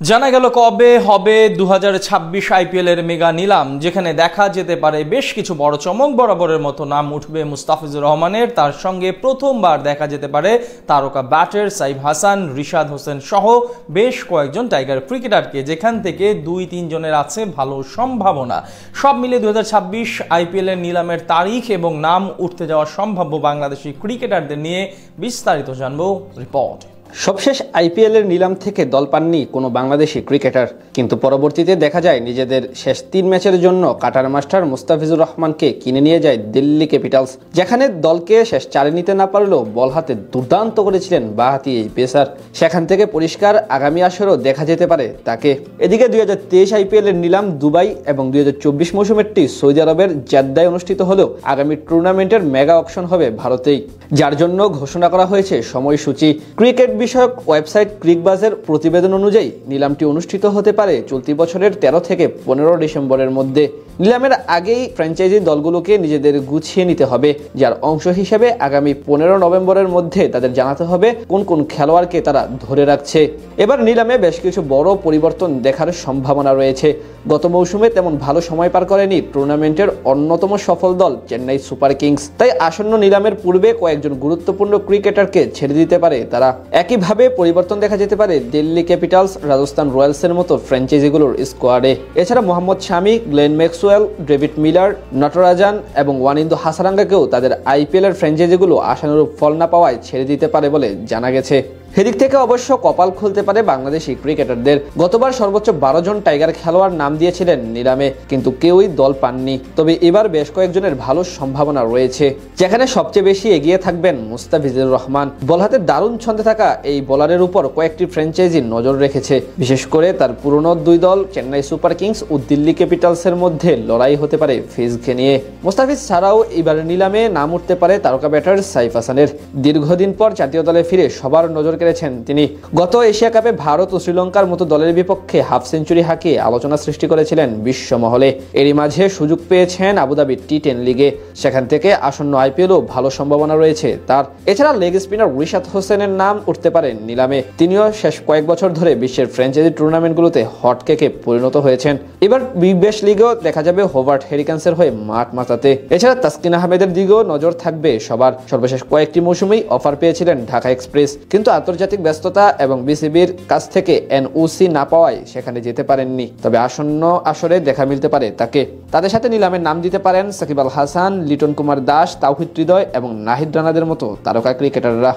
জানা গেল কবে হবে 2026 আইপিএল এর মেগা নিলাম, যেখানে দেখা যেতে পারে বেশ কিছু বড় চমক। বরাবরের মতো নাম উঠবে মুস্তাফিজুর রহমানের, তার সঙ্গে প্রথমবার দেখা যেতে পারে তারকা ব্যাটার সাইফ হাসান, রিশাদ হোসেন সহ বেশ কয়েকজন টাইগার ক্রিকেটারকে, যেখান থেকে 2-3 জনের আছে ভালো সম্ভাবনা। সব মিলে 2026 আইপিএল এর নিলামের তারিখ এবং নাম উঠতে যাওয়া সম্ভাব্য বাংলাদেশি ক্রিকেটারদের নিয়ে বিস্তারিত জানবো রিপোর্ট। সবশেষ আইপিএল এর নিলাম থেকে দল পাননি কোনো বাংলাদেশি ক্রিকেটার, কিন্তু পরবর্তীতে দেখা যায় নিজেদের শেষ 3 ম্যাচের জন্য কাটার মাস্টার মুস্তাফিজুর রহমানকে কিনে নিয়ে যায় দিল্লি ক্যাপিটালস, যেখানে দলকে শেষ 4 নিতে না পারলেও বল হাতে দুর্দান্ত করেছিলেন বাঁহাতি এই পেসার। সেখান থেকে পরিষ্কার আগামী আসরেও দেখা যেতে পারে তাকে। এদিকে 2023 আইপিএল এর নিলাম দুবাই এবং 2024 মৌসুমেরটি সৌদি আরবের জেদ্দায় অনুষ্ঠিত হলেও আগামী টুর্নামেন্টের মেগা অকশন হবে ভারতেই, যার জন্য ঘোষণা করা হয়েছে সময়সূচি। ক্রিকেট বিষয়ক ওয়েবসাইট ক্রিকবাজের প্রতিবেদন অনুযায়ী নিলামটি অনুষ্ঠিত হতে পারে চলতি বছরের 13 থেকে 15 ডিসেম্বরের মধ্যে। নিলামের আগেই ফ্র্যাঞ্চাইজি দলগুলোকে নিজেদের গুছিয়ে নিতে হবে, যার অংশ হিসেবে আগামী 15 নভেম্বরের মধ্যে তাদের জানাতে হবে কোন কোন খেলোয়াড়কে তারা ধরে রাখছে। এবার নিলামে বেশ কিছু বড় পরিবর্তন দেখার সম্ভাবনা রয়েছে। গত মৌসুমে তেমন ভালো সময় পার করেনি টুর্নামেন্টের অন্যতম সফল দল চেন্নাই সুপার কিংস, তাই আসন্ন নিলামের পূর্বে কয়েকজন গুরুত্বপূর্ণ ক্রিকেটারকে ছেড়ে দিতে পারে তারা। একইভাবে পরিবর্তন দেখা যেতে পারে দিল্লি ক্যাপিটালস, রাজস্থান রয়্যালসের মতো ফ্র্যাঞ্চাইজিগুলোর স্কোয়াডে। এছাড়া মোহাম্মদ শামি, Glenn Maxwell, David Miller, Natarajan এবং ওয়ানিন্দু হাসারাঙ্গাকেও তাদের আইপিএল এর ফ্র্যাঞ্চাইজিগুলো আশানুরূপ ফল না পাওয়ায় ছেড়ে দিতে পারে বলে জানা গেছে। সেদিক থেকে অবশ্য কপাল খুলতে পারে বাংলাদেশি ক্রিকেটারদের। গতবার সর্বোচ্চ 12 জন টাইগার খেলোয়াড় নাম দিয়েছিলেন নিলামে, কিন্তু কেউই দল পাননি। তবে এবার বেশ কয়েকজনের ভালো সম্ভাবনা রয়েছে, যেখানে সবচেয়ে বেশি এগিয়ে থাকবেন মুস্তাফিজুর রহমান। বল হাতে দারুণ ছন্দে থাকা এই বোলারের উপর কয়েকটি ফ্র্যাঞ্চাইজি নজর রেখেছে, বিশেষ করে তার পুরনো 2 দল চেন্নাই সুপার কিংস ও দিল্লি ক্যাপিটালসের মধ্যে লড়াই হতে পারে ফিজকে নিয়ে। মুস্তাফিজ ছাড়াও এবার নিলামে নাম উঠতে পারে তারকা ব্যাটার সাইফ হাসানের। দীর্ঘদিন পর জাতীয় দলে ফিরে সবার নজর কেড়েছেন তিনি। গত এশিয়া কাপে ভারত ও শ্রীলঙ্কার মতো দলের বিপক্ষে হাফ সেঞ্চুরি হাঁকিয়ে আলোচনা সৃষ্টি করেছিলেন বিশ্ব মহলে। এরই মাঝে সুযোগ পেয়েছেন আবুধাবি টি10 লিগে, সেখান থেকে আসন্ন আইপিএলও ভালো সম্ভাবনা রয়েছে তার। এছাড়া লেগ স্পিনার রিশাদ হোসেনের নাম উঠতে পারেন নিলামে। তিনিও শেষ কয়েক বছর ধরে বিশ্বের ফ্র্যাঞ্চাইজি টুর্নামেন্টগুলোতে হটকেকে পরিণত হয়েছেন। এবার বিগ ব্যাশ লিগেও দেখা যাবে হোবার্ট হেরিকেন্সের হয়ে মাঠ মাতাতে। এছাড়া তাসকিন আহমেদের দিকেও নজর থাকবে সবার। সর্বশেষ কয়েকটি মৌসুমেই অফার পেয়েছিলেন ঢাকা এক্সপ্রেস, কিন্তু আন্তর্জাতিক ব্যস্ততা এবং বিসিবির কাছ থেকে এনওসি না পাওয়ায় সেখানে যেতে পারেননি। তবে আসন্ন আসরে দেখা মিলতে পারে তাকে। তাদের সাথে নিলামের নাম দিতে পারেন সাকিব আল হাসান, লিটন কুমার দাস, তাওহিদ হৃদয় এবং নাহিদ রানাদের মতো তারকা ক্রিকেটাররা।